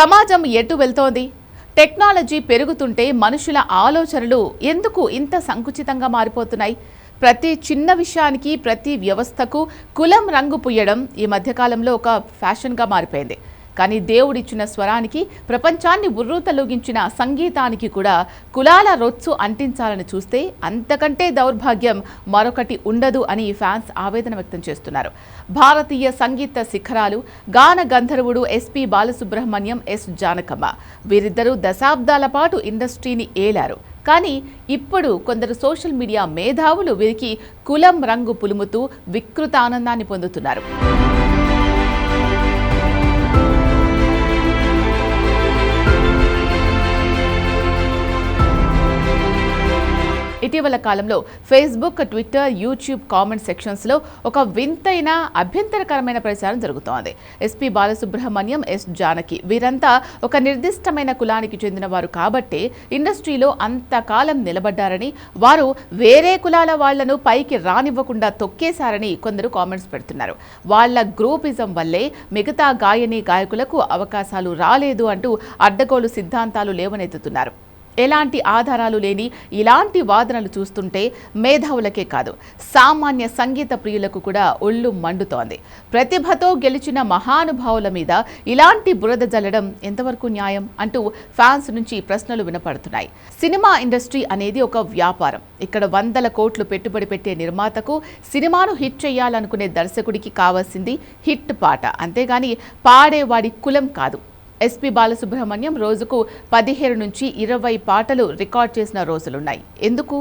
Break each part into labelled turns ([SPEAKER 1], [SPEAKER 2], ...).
[SPEAKER 1] సమాజం ఎటు వెళ్తోంది? టెక్నాలజీ పెరుగుతుంటే మనుషుల ఆలోచనలు ఎందుకు ఇంత సంకుచితంగా మారిపోతున్నాయి? ప్రతి చిన్న విషయానికి, ప్రతి వ్యవస్థకు కులం రంగు పుయ్యడం ఈ మధ్యకాలంలో ఒక ఫ్యాషన్గా మారిపోయింది. కానీ దేవుడిచ్చిన స్వరానికి, ప్రపంచాన్ని ఉర్రూతలూగించిన సంగీతానికి కూడా కులాల రొచ్చు అంటించాలని చూస్తే అంతకంటే దౌర్భాగ్యం మరొకటి ఉండదు అని ఫ్యాన్స్ ఆవేదన వ్యక్తం చేస్తున్నారు. భారతీయ సంగీత శిఖరాలు గాన గంధర్వుడు ఎస్పీ బాలసుబ్రహ్మణ్యం, ఎస్ జానకమ్మ వీరిద్దరూ దశాబ్దాల పాటు ఇండస్ట్రీని ఏలారు. కానీ ఇప్పుడు కొందరు సోషల్ మీడియా మేధావులు వీరికి కులం రంగు పులుముతూ వికృత ఆనందాన్ని పొందుతున్నారు. ఇటీవల కాలంలో ఫేస్బుక్, ట్విట్టర్, యూట్యూబ్ కామెంట్ సెక్షన్స్లో ఒక వింతైన అభ్యంతరకరమైన ప్రచారం జరుగుతోంది. ఎస్పీ బాలసుబ్రహ్మణ్యం, ఎస్ జానకి వీరంతా ఒక నిర్దిష్టమైన కులానికి చెందినవారు కాబట్టే ఇండస్ట్రీలో అంతకాలం నిలబడ్డారని, వారు వేరే కులాల వాళ్లను పైకి రానివ్వకుండా తొక్కేశారని కొందరు కామెంట్స్ పెడుతున్నారు. వాళ్ల గ్రూపిజం వల్లే మిగతా గాయని గాయకులకు అవకాశాలు రాలేదు అంటూ అడ్డగోలు సిద్ధాంతాలు లేవనెత్తుతున్నారు. ఎలాంటి ఆధారాలు లేని ఇలాంటి వాదనలు చూస్తుంటే మేధావులకే కాదు, సామాన్య సంగీత ప్రియులకు కూడా ఒళ్ళు మండుతోంది. ప్రతిభతో గెలిచిన మహానుభావుల మీద ఇలాంటి బురద జల్లడం ఎంతవరకు న్యాయం అంటూ ఫ్యాన్స్ నుంచి ప్రశ్నలు వినపడుతున్నాయి. సినిమా ఇండస్ట్రీ అనేది ఒక వ్యాపారం. ఇక్కడ వందల కోట్లు పెట్టుబడి పెట్టే నిర్మాతకు సినిమాను హిట్ చేయాలనుకునే దర్శకుడికి కావాల్సింది హిట్ పాట, అంతేగాని పాడేవాడి కులం కాదు. ఎస్పీ బాలసుబ్రహ్మణ్యం రోజుకు 17 నుంచి 20 పాటలు రికార్డ్ చేసిన రోజులున్నాయి. ఎందుకు?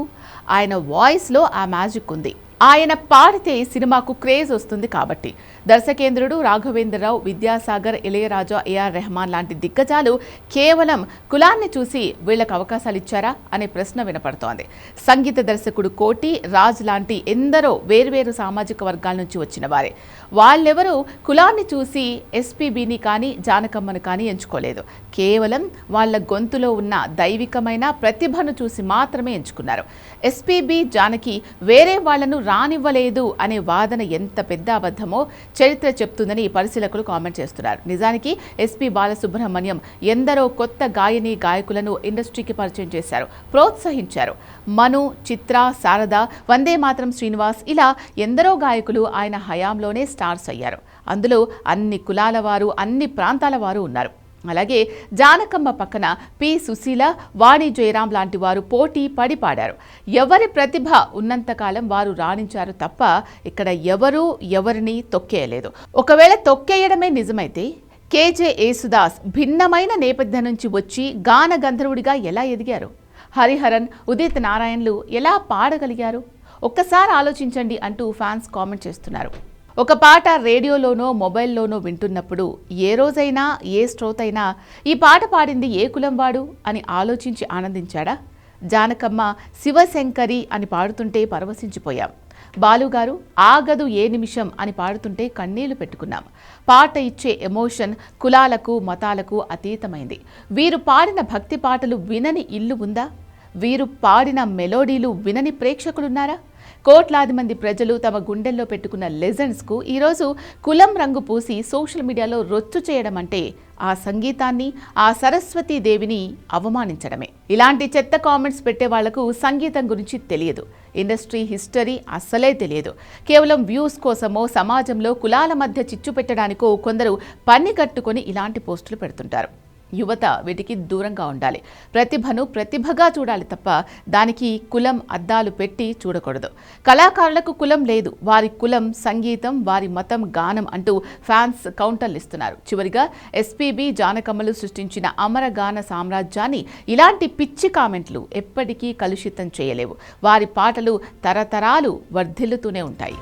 [SPEAKER 1] ఆయన వాయిస్లో ఆ మ్యాజిక్ ఉంది. ఆయన పాడితే సినిమాకు క్రేజ్ వస్తుంది కాబట్టి. దర్శకేంద్రుడు రాఘవేంద్రరావు, విద్యాసాగర్, ఇళయరాజా, ఏఆర్ రెహమాన్ లాంటి దిగ్గజాలు కేవలం కులాన్ని చూసి వీళ్లకు అవకాశాలు ఇచ్చారా అనే ప్రశ్న వినపడుతోంది. సంగీత దర్శకుడు కోటి, రాజ్ లాంటి ఎందరో వేర్వేరు సామాజిక వర్గాల నుంచి వచ్చిన వారే. వాళ్ళెవరూ కులాన్ని చూసి ఎస్పీబీని కానీ జానకమ్మను కానీ ఎంచుకోలేదు. కేవలం వాళ్ళ గొంతులో ఉన్న దైవికమైన ప్రతిభను చూసి మాత్రమే ఎంచుకున్నారు. ఎస్పీబీ, జానకి వేరే వాళ్లను రానివ్వలేదు అనే వాదన ఎంత పెద్ద అబద్ధమో చరిత్ర చెప్తుందని పరిశీలకులు కామెంట్ చేస్తున్నారు. నిజానికి ఎస్పీ బాలసుబ్రహ్మణ్యం ఎందరో కొత్త గాయని గాయకులను ఇండస్ట్రీకి పరిచయం చేశారు, ప్రోత్సహించారు. మను, చిత్ర, శారద, వందే మాతరం శ్రీనివాస్ ఇలా ఎందరో గాయకులు ఆయన హయాంలోనే స్టార్స్ అయ్యారు. అందులో అన్ని కులాల వారు, అన్ని ప్రాంతాల వారు ఉన్నారు. అలాగే జానకమ్మ పక్కన పి సుశీల, వాణి జయరాం లాంటి వారు పోటీ పడి పాడారు. ఎవరి ప్రతిభ ఉన్నంతకాలం వారు రాణించారు తప్ప ఇక్కడ ఎవరూ ఎవరిని తొక్కేయలేదు. ఒకవేళ తొక్కేయడమే నిజమైతే కేజే యేసుదాస్ భిన్నమైన నేపథ్యం నుంచి వచ్చి గాన గంధర్వుడిగా ఎలా ఎదిగారు? హరిహరన్, ఉదిత్ నారాయణలు ఎలా పాడగలిగారు? ఒక్కసారి ఆలోచించండి అంటూ ఫ్యాన్స్ కామెంట్ చేస్తున్నారు. ఒక పాట రేడియోలోనో మొబైల్లోనో వింటున్నప్పుడు ఏ రోజైనా, ఏ శ్రోతైనా ఈ పాట పాడింది ఏ కులం వాడు అని ఆలోచించి ఆనందించాడా? జానకమ్మ శివశంకరి అని పాడుతుంటే పరవశించిపోయాం. బాలుగారు ఆగదు ఏ నిమిషం అని పాడుతుంటే కన్నీళ్లు పెట్టుకున్నాం. పాట ఇచ్చే ఎమోషన్ కులాలకు, మతాలకు అతీతమైంది. వీరు పాడిన భక్తి పాటలు వినని ఇల్లు ఉందా? వీరు పాడిన మెలోడీలు వినని ప్రేక్షకులున్నారా? కోట్లాది మంది ప్రజలు తమ గుండెల్లో పెట్టుకున్న లెజెండ్స్కు ఈరోజు కులం రంగు పూసి సోషల్ మీడియాలో రొచ్చు చేయడం అంటే ఆ సంగీతాన్ని, ఆ సరస్వతీ దేవిని అవమానించడమే. ఇలాంటి చెత్త కామెంట్స్ పెట్టే వాళ్లకు సంగీతం గురించి తెలియదు, ఇండస్ట్రీ హిస్టరీ అస్సలే తెలియదు. కేవలం వ్యూస్ కోసమో, సమాజంలో కులాల మధ్య చిచ్చు పెట్టడానికో కొందరు పని కట్టుకొని ఇలాంటి పోస్టులు పెడుతుంటారు. యువత వీటికి దూరంగా ఉండాలి. ప్రతిభను ప్రతిభగా చూడాలి తప్ప దానికి కులం అద్దాలు పెట్టి చూడకూడదు. కళాకారులకు కులం లేదు, వారి కులం సంగీతం, వారి మతం గానం అంటూ ఫ్యాన్స్ కౌంటర్లు ఇస్తున్నారు. చివరిగా ఎస్పీబీ, జానకమ్మలు సృష్టించిన అమరగాన సామ్రాజ్యాన్ని ఇలాంటి పిచ్చి కామెంట్లు ఎప్పటికీ కలుషితం చేయలేవు. వారి పాటలు తరతరాలు వర్ధిల్లుతూనే ఉంటాయి.